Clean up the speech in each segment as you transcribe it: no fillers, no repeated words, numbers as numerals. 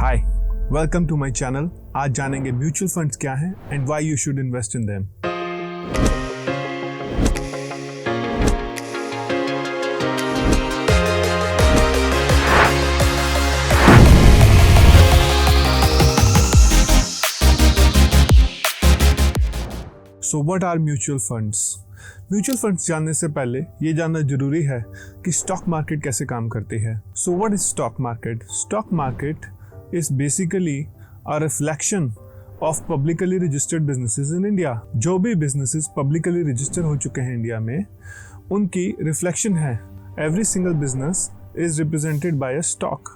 Hi, welcome to my channel. आज जानेंगे mutual funds क्या हैं and why you should invest in them. So what are mutual funds? Mutual funds जानने से पहले ये जानना जरूरी है कि स्टॉक मार्केट कैसे काम करती है। So what is stock market? Stock market is basically a reflection of publicly registered businesses in India। जो भी businesses publicly register हो चुके हैं इंडिया में, उनकी reflection है। Every single business is represented by a stock।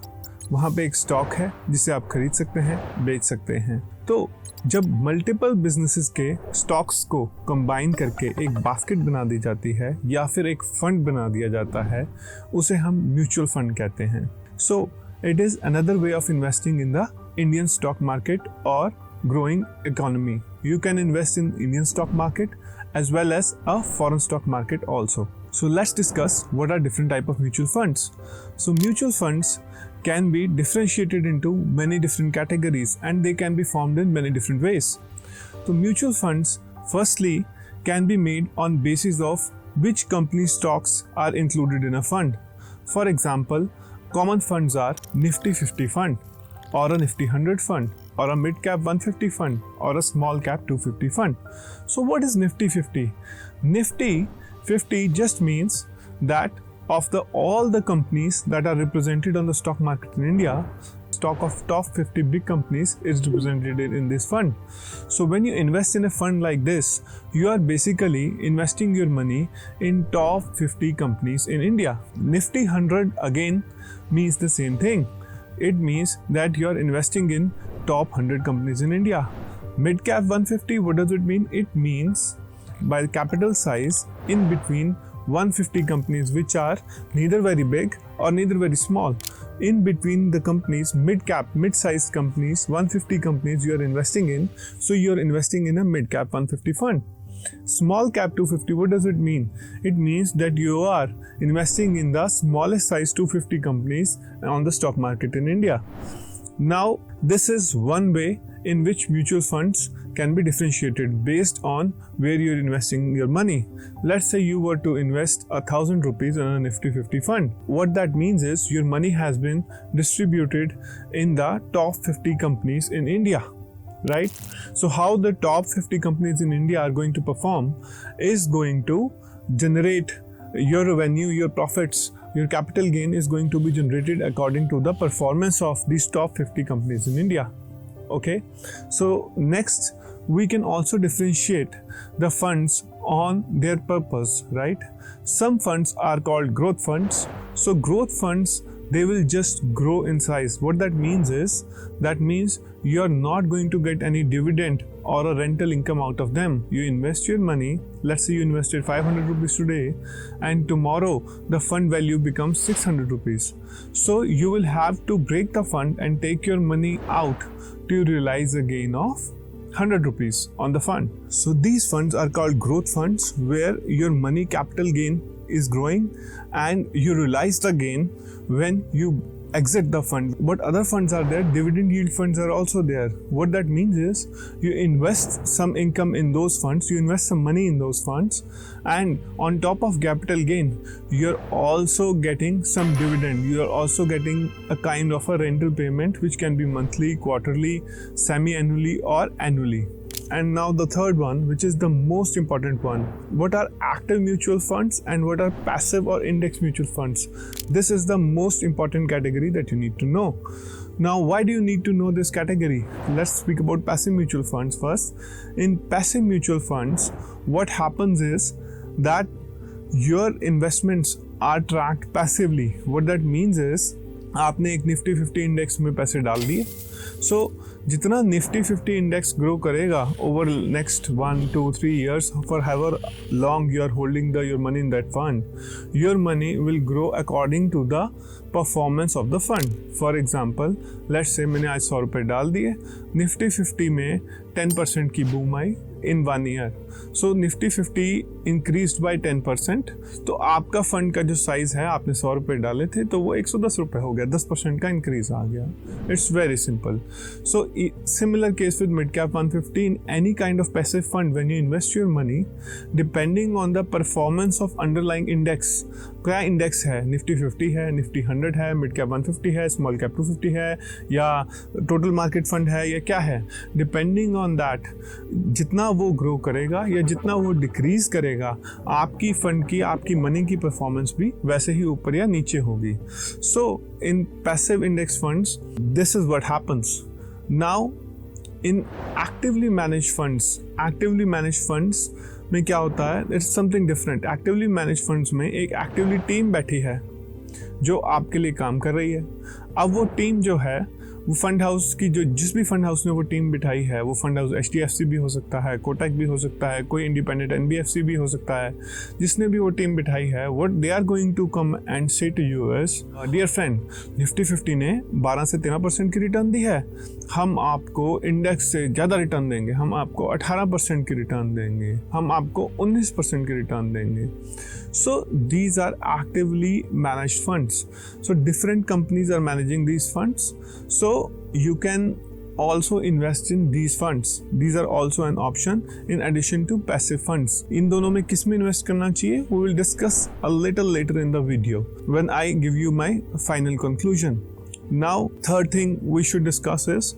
वहाँ पे एक स्टॉक है जिसे आप खरीद सकते हैं, बेच सकते हैं। तो जब मल्टीपल बिजनेसेस के स्टॉक्स को कंबाइन करके एक बास्केट बना दी जाती है या फिर एक फंड बना दिया जाता है, उसे हम म्यूचुअल फंड कहते हैं। सो it is another way of investing in the Indian stock market or growing economy। You can invest in Indian stock market as well as a foreign stock market also। So let's discuss what are different type of mutual funds। So mutual funds can be differentiated into many different categories and they can be formed in many different ways। So mutual funds firstly can be made on basis of which company stocks are included in a fund। For example, common funds are Nifty 50 fund or a Nifty 100 fund or a mid cap 150 fund or a small cap 250 fund। So what is Nifty 50? Nifty 50 just means that of all the companies that are represented on the stock market in India, stock of top 50 big companies is represented in this fund। So when you invest in a fund like this, you are basically investing your money in top 50 companies in India। Nifty 100 again means the same thing। It means that you are investing in top 100 companies in India। Mid cap 150, what does it mean? It means by capital size in between 150 companies which are neither very big or neither very small। In between the companies, mid-sized companies, 150 companies you are investing in, so you are investing in a mid-cap 150 fund। Small cap 250, what does it mean? It means that you are investing in the smallest size 250 companies on the stock market in India। Now, this is one way in which mutual funds can be differentiated based on where you're investing your money। Let's say you were to invest 1,000 rupees in a Nifty 50 fund। What that means is your money has been distributed in the top 50 companies in India, right? So how the top 50 companies in India are going to perform is going to generate your revenue, your profits, your capital gain is going to be generated according to the performance of these top 50 companies in India। Okay, so next we can also differentiate the funds on their purpose, right? Some funds are called growth funds। So growth funds, they will just grow in size। What that means is, that means you are not going to get any dividend or a rental income out of them। You invest your money, let's say you invested 500 rupees today and tomorrow the fund value becomes 600 rupees। So you will have to break the fund and take your money out to realize a gain of 100 rupees on the fund। So these funds are called growth funds, where your money capital gain is growing and you realize the gain when you exit the fund। But other funds are there, dividend yield funds are also there। What that means is, you invest some income in those funds, you invest some money in those funds, and on top of capital gain, you're also getting some dividend, you're also getting a kind of a rental payment which can be monthly, quarterly, semi-annually or annually। And now the third one, which is the most important one, what are active mutual funds and what are passive or index mutual funds? This is the most important category that you need to know। Now, why do you need to know this category? Let's speak about passive mutual funds first। In passive mutual funds, what happens is that your investments are tracked passively। What that means is, आपने एक Nifty 50 index में पैसे डाल दिए, so जितना Nifty 50 index grow करेगा over next 1, 2, 3 years, for how long you are holding your money in that fund, your money will grow according to the performance of the fund. For example, let's say मैंने आज 100 रुपये डाल दिए, Nifty 50 में 10% की boom I, in 1 year. So Nifty 50 increased by 10%. तो आपका fund का जो साइज है, आपने 100 रुपये डाले थे तो वो 110 रुपये हो गया, 10% का इंक्रीज आ गया. It's very simple. So similar case with mid cap 150. In any kind of passive fund, when you invest your money, depending on the performance of underlying index, क्या इंडेक्स है, निफ्टी 50 है, निफ्टी 100 है, mid cap 150 है, small cap 250 है, या total market fund है, या क्या है, डिपेंडिंग ऑन दैट जितना वो ग्रो करेगा या जितना वो डिक्रीज करेगा, आपकी फंड की, आपकी मनी की परफॉर्मेंस भी वैसे ही ऊपर या नीचे होगी. So in passive index funds this is what happens. Now in actively manage funds में क्या होता है, it's something different. Actively manage funds में एक एक्टिवली टीम बैठी है जो आपके लिए काम कर रही है. अब वो टीम जो है, वो फंड हाउस की, जो जिस भी फंड हाउस ने वो टीम बिठाई है, वो फंड हाउस HDFC भी हो सकता है, कोटक भी हो सकता है, कोई इंडिपेंडेंट NBFC भी हो सकता है, जिसने भी वो टीम बिठाई है, what they are going to come and say to you is, dear friend, Nifty 50 ने 12 से 13% की रिटर्न दी है, हम आपको इंडेक्स से ज़्यादा रिटर्न देंगे, हम आपको 18% की रिटर्न देंगे, हम आपको 19% की रिटर्न देंगे. So these are actively managed funds. So different companies are managing these funds. So you can also invest in these funds. These are also an option in addition to passive funds. इन दोनों में किस में invest करना चाहिए, we will discuss a little later in the video when I give you my final conclusion. Now, third thing we should discuss is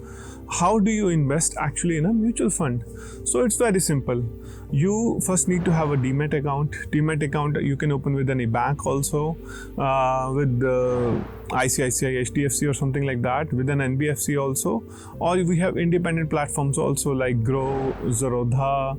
how do you invest actually in a mutual fund. So it's very simple. You first need to have a Demat account. Demat account you can open with any bank also, with ICICI, HDFC or something like that, with an NBFC also, or we have independent platforms also like Grow, Zerodha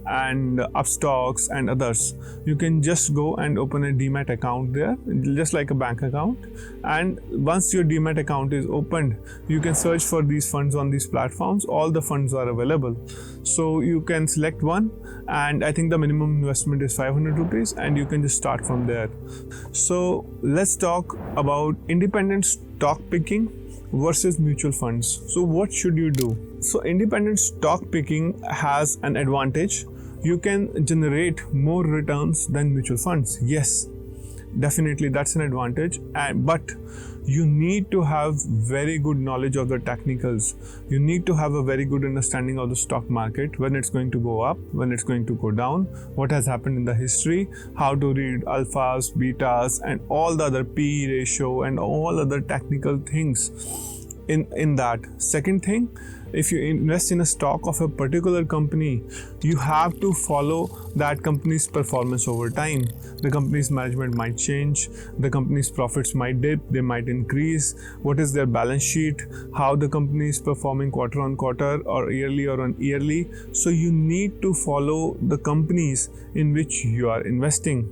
and Upstocks and others. You can just go and open a Demat account there, just like a bank account, and once your Demat account is opened, you can search for these funds on these platforms. All the funds are available, so you can select one, and I think the minimum investment is 500 rupees, and you can just start from there. So let's talk about independent stock picking versus mutual funds. So what should you do? So independent stock picking has an advantage. You can generate more returns than mutual funds. Yes, definitely that's an advantage, but you need to have very good knowledge of the technicals. You need to have a very good understanding of the stock market, when it's going to go up, when it's going to go down, what has happened in the history, how to read alphas, betas, and all the other P ratio and all other technical things in that. Second thing, if you invest in a stock of a particular company, you have to follow that company's performance over time. The company's management might change, the company's profits might dip, they might increase, what is their balance sheet, how the company is performing quarter on quarter or yearly or on yearly. So you need to follow the companies in which you are investing.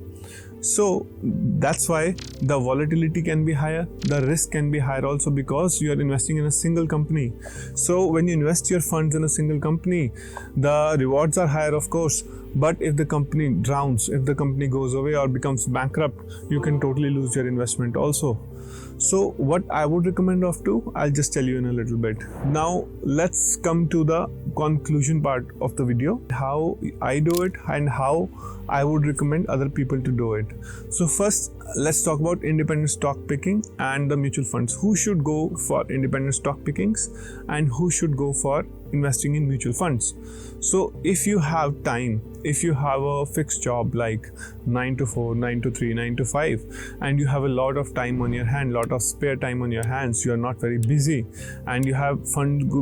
So that's why the volatility can be higher, the risk can be higher also, because you are investing in a single company. So when you invest your funds in a single company, the rewards are higher, of course, but if the company drowns, if the company goes away or becomes bankrupt, you can totally lose your investment also. So what I would recommend of to, I'll just tell you in a little bit. Now let's come to the conclusion part of the video, how I do it and how I would recommend other people to do it. So first, let's talk about independent stock picking and the mutual funds. Who should go for independent stock pickings and who should go for investing in mutual funds? So if you have time, if you have a fixed job like 9 to 4, 9 to 3, 9 to 5, and you have a lot of time on your hand, lot of spare time on your hands, you are not very busy, and you have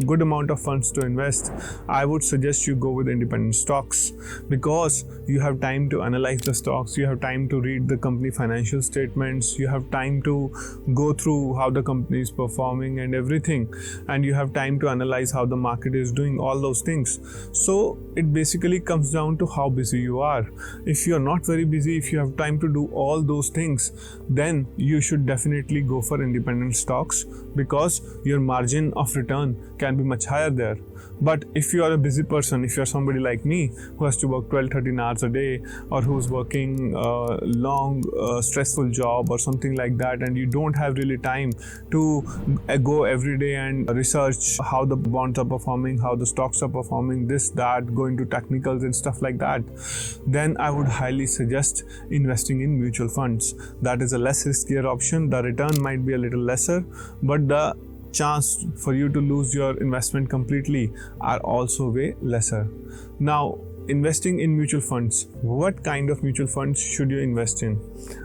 good amount of funds to invest, I would suggest you go with independent stocks, because you have time to analyze the stocks, you have time to read the company financial statements, you have time to go through how the company is performing and everything, and you have time to analyze how the market is doing, all those things. So it basically comes down to how busy you are. If you are not very busy, if you have time to do all those things, then you should definitely go for independent stocks because your margin of return can be much higher there. But if you are a busy person, if you are somebody like me who has to work 12-13 hours a day, or who's working a long stressful job or something like that, and you don't have really time to go every day and research how the bonds are performing, how the stocks are performing, this, that, go into technicals and stuff like that, then I would highly suggest investing in mutual funds. That is a less riskier option. The return might be a little lesser, but the chance for you to lose your investment completely are also way lesser. Now, investing in mutual funds, what kind of mutual funds should you invest in?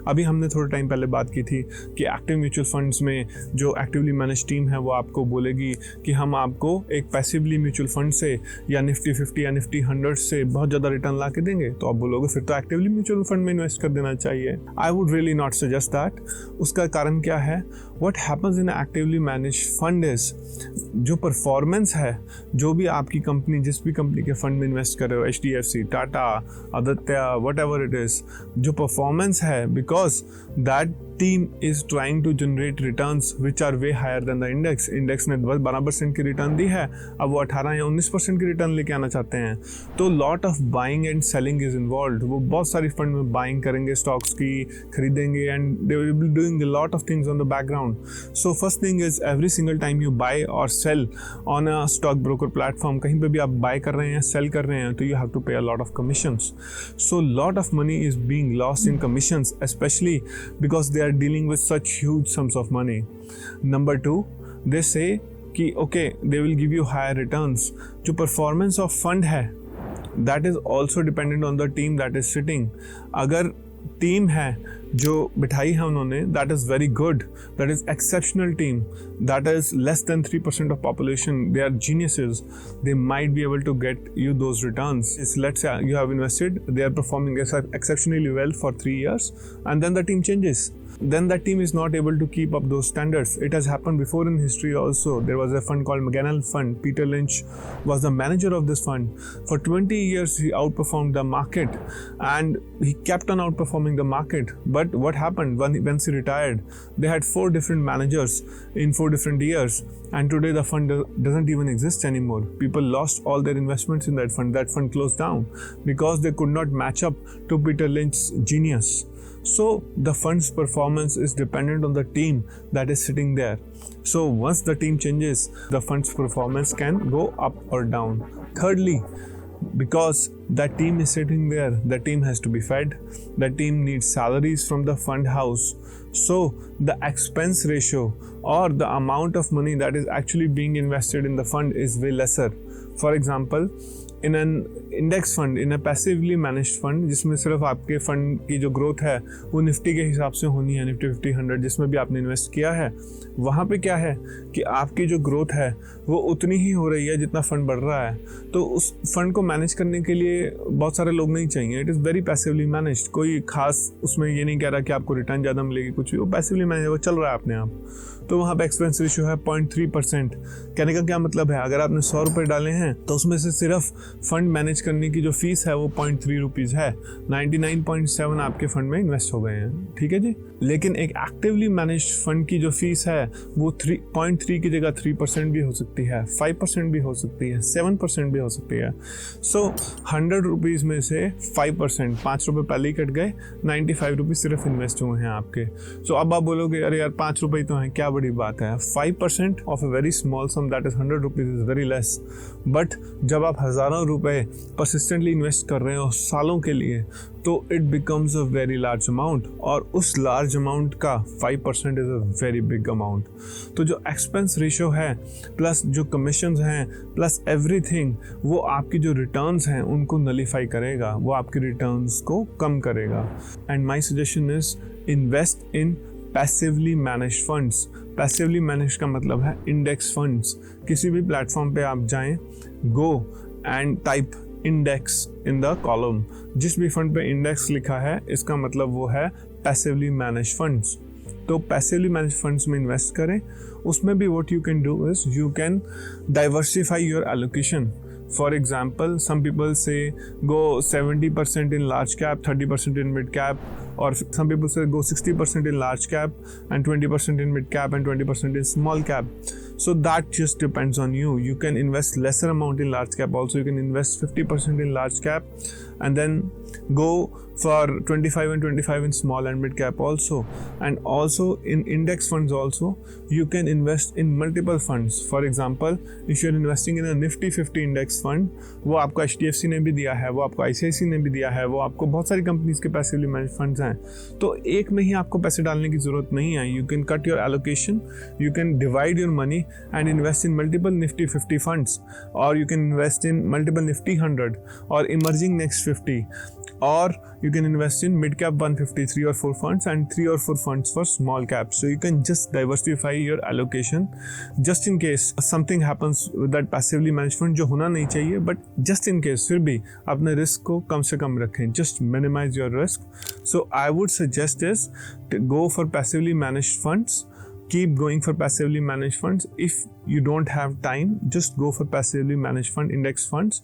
अभी हमने थोड़ा time पहले बात की थी कि active mutual funds में जो एक्टिवली मैनेज टीम है वो आपको बोलेगी कि हम आपको एक पैसिवली म्यूचुअल फंड से या निफ्टी 50 या निफ्टी 100 से बहुत ज़्यादा रिटर्न ला के देंगे, तो आप बोलोगे फिर तो एक्टिवली म्यूचुअल फंड में इन्वेस्ट कर देना चाहिए. I would really not suggest that. उसका कारण क्या है? What happens in actively manage fund is, जो परफॉर्मेंस है, जो भी आपकी कंपनी जिस भी कंपनी के फंड में इन्वेस्ट कर रहे हो, HDFC, Tata, Aditya, what ever it is, जो परफॉर्मेंस है, because that team is trying to generate returns which are way higher than the index. Index ने 12% की रिटर्न दी है, अब वो 18 या 19% की रिटर्न लेके आना चाहते हैं. तो lot of buying and selling is involve. वो बहुत सारी फंड में बाइंग करेंगे, स्टॉक्स की खरीदेंगे, and they will be doing a lot of things on the background. So first thing is, every single time you buy or sell on a stock broker platform, कहीं पे भी आप bye कर रहे हैं, सेल कर रहे हैं, तो you have to pay a lot of commissions. So lot of money is being lost in commissions, especially because they are dealing with such huge sums of money. Number 2, they say कि okay, they will give you higher returns. जो performance of fund है, that is also dependent on the team that is sitting. अगर team है जो बिठाई है उन्होंने, that is very good, that is exceptional team, that is less than 3% of population, they are geniuses, they might be able to get you those returns. Let's say you have invested, they are performing exceptionally well for 3 years, and then the team changes. Then that team is not able to keep up those standards. It has happened before in history also. There was a fund called McGanal Fund. Peter Lynch was the manager of this fund. For 20 years he outperformed the market, and he kept on outperforming the market. But what happened once he retired? They had 4 different managers in 4 different years, and today the fund doesn't even exist anymore. People lost all their investments in that fund. That fund closed down because they could not match up to Peter Lynch's genius. So the fund's performance is dependent on the team that is sitting there. So once the team changes, the fund's performance can go up or down. Thirdly, because that team is sitting there, the team has to be fed. The team needs salaries from the fund house. So the expense ratio or the amount of money that is actually being invested in the fund is way lesser. For example, in an index fund, in a passively managed fund, जिसमें सिर्फ आपके fund की जो growth है वो Nifty के हिसाब से होनी है, निफ्टी 50 100 जिसमें भी आपने इन्वेस्ट किया है, वहाँ पे क्या है कि आपकी जो ग्रोथ है वो उतनी ही हो रही है जितना फंड बढ़ रहा है. तो उस फंड को मैनेज करने के लिए बहुत सारे लोग नहीं चाहिए. It is very passively managed. कोई खास उसमें ये नहीं कह रहा कि आपको रिटर्न ज़्यादा मिलेगी, कुछ भी. वो पैसिवली मैनेज, वो चल रहा है अपने आप. तो वहाँ पे एक्सपेंस रेशियो है 0.3%. कहने का क्या मतलब है? अगर आपने 100 रुपये डाले हैं तो उसमें से सिर्फ फंड मैनेज करने की जो फीस है वो 0.3 रुपीज़ है. 99.7 आपके फंड में इन्वेस्ट हो गए हैं. ठीक है जी. लेकिन एक एक्टिवली मैनेज्ड फंड की जो फीस है वो 0.3 की जगह 3% भी हो सकती है, 5% भी हो सकती है, 7% भी हो सकती है. सो 100 रुपीज़ में से 5%, 5 रुपये पहले ही कट गए, 95 रुपीज़ सिर्फ इन्वेस्ट हुए हैं आपके. सो अब आप बोलोगे अरे यार 5 रुपये तो हैं, क्या बड़ी बात है. 5% of a very small sum that is 100 rupees is very less. But जब आप हज़ारों रुपए परसिस्टेंटली इन्वेस्ट कर रहे हो सालों के लिए, तो it becomes a very large amount, और उस लार्ज अमाउंट का 5% is a very big amount. तो जो एक्सपेंस रेशियो है प्लस जो कमीशंस हैं प्लस एवरीथिंग, वो आपकी जो रिटर्न्स हैं उनको नलीफाई करेगा, वो आपकी रिटर्न्स को कम करेगा. And my suggestion is invest in passively managed funds. Passively manage का मतलब है इंडेक्स फंड्स. किसी भी प्लेटफॉर्म पे आप जाएं, go and type index in the column. जिस भी फंड पे इंडेक्स लिखा है इसका मतलब वो है पैसिवली मैनेज फंड्स. तो पैसिवली मैनेज फंड्स में इन्वेस्ट करें। उसमें भी what you can do is you can diversify your allocation. For example, some people say go 70% in large cap, 30% in mid cap, or some people say go 60% in large cap and 20% in mid cap and 20% in small cap. So that just depends on you. You can invest lesser amount in large cap also. You can invest 50% in large cap and then go for 25 and 25 in small and mid cap also. And also in index funds also, you can invest in multiple funds. For example, if you're investing in a Nifty 50 index fund, वो आपको HDFC ने भी दिया है, वो आपको ICICI ने भी दिया है, वो आपको बहुत सारी कंपनीज के पैसिवली मैनेज फंड्स हैं। तो एक में ही आपको पैसे डालने की ज़रूरत नहीं है। You can cut your allocation, you can divide your money and invest in multiple Nifty 50 funds, or you can invest in multiple Nifty 100 or emerging next 50, or you can invest in mid cap 150 3 or 4 funds and 3 or 4 funds for small cap. So you can just diversify your allocation just in case something happens with that passively managed fund, जो होना नहीं चाहिए, but just in case फिर भी अपने risk को कम से कम रखें, just minimize your risk. So I would suggest is to go for passively managed funds. Keep going for passively managed funds. If you don't have time, just go for passively managed fund, index funds,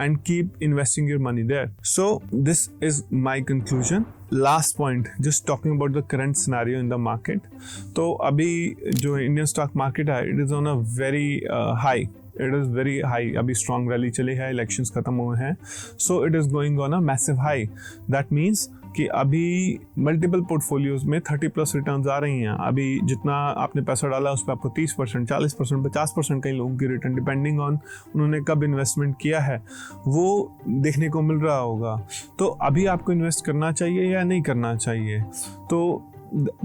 and keep investing your money there. So this is my conclusion. Last point, just talking about the current scenario in the market. तो अभी जो Indian stock market है, it is on a very high. It is very high. अभी strong rally चली है, elections खत्म हुए हैं, so it is going on a massive high. That means कि अभी मल्टीपल पोर्टफोलियोज में 30+ रिटर्न्स आ रही हैं। अभी जितना आपने पैसा डाला उस पर आपको 30%, 40%, 50% कई लोगों की रिटर्न, डिपेंडिंग ऑन उन्होंने कब इन्वेस्टमेंट किया है, वो देखने को मिल रहा होगा। तो अभी आपको इन्वेस्ट करना चाहिए या नहीं करना चाहिए, तो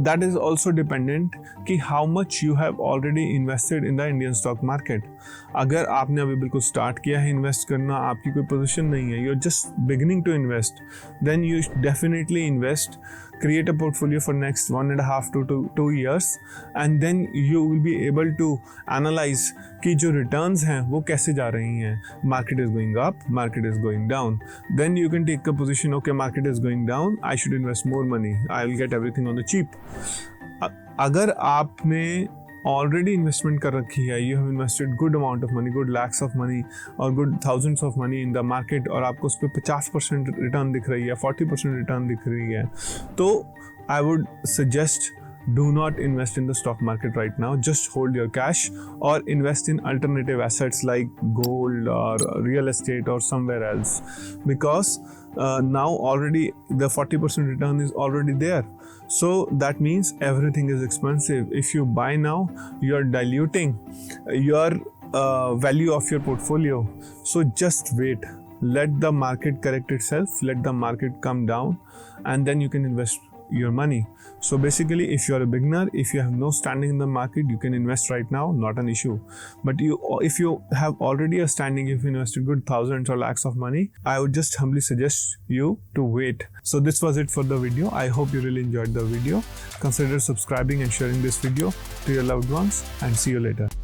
that is also dependent कि how much you have already invested in the Indian stock market. अगर आपने अभी बिल्कुल स्टार्ट किया है इन्वेस्ट करना, आपकी कोई पोजीशन नहीं है, you're just beginning to invest, then you definitely invest, create a portfolio for next 1.5 to 2 years, and then you will be able to analyze कि जो returns हैं वो कैसे जा रही हैं. Market is going up, market is going down. Then you can take a position, okay, market is going down, I should invest more money, I will get everything on the cheap. अगर आपने already investment कर रखी है, you have invested good amount of money, good lakhs of money और good thousands of money in the market, और आपको उस पर 50% रिटर्न दिख रही है, 40% रिटर्न दिख रही है, तो I would suggest do not invest in the stock market right now. Just hold your cash or invest in alternative assets like gold or real estate or somewhere else, because now already the 40% return is already there. So that means everything is expensive. If you buy now, you are diluting your value of your portfolio. So just wait. Let the market correct itself. Let the market come down, and then you can invest your money. So basically, if you are a beginner, if you have no standing in the market, you can invest right now, not an issue. But if you have already a standing, if you invested good thousands or lakhs of money, I would just humbly suggest you to wait. So this was it for the video. I hope you really enjoyed the video. Consider subscribing and sharing this video to your loved ones, and see you later.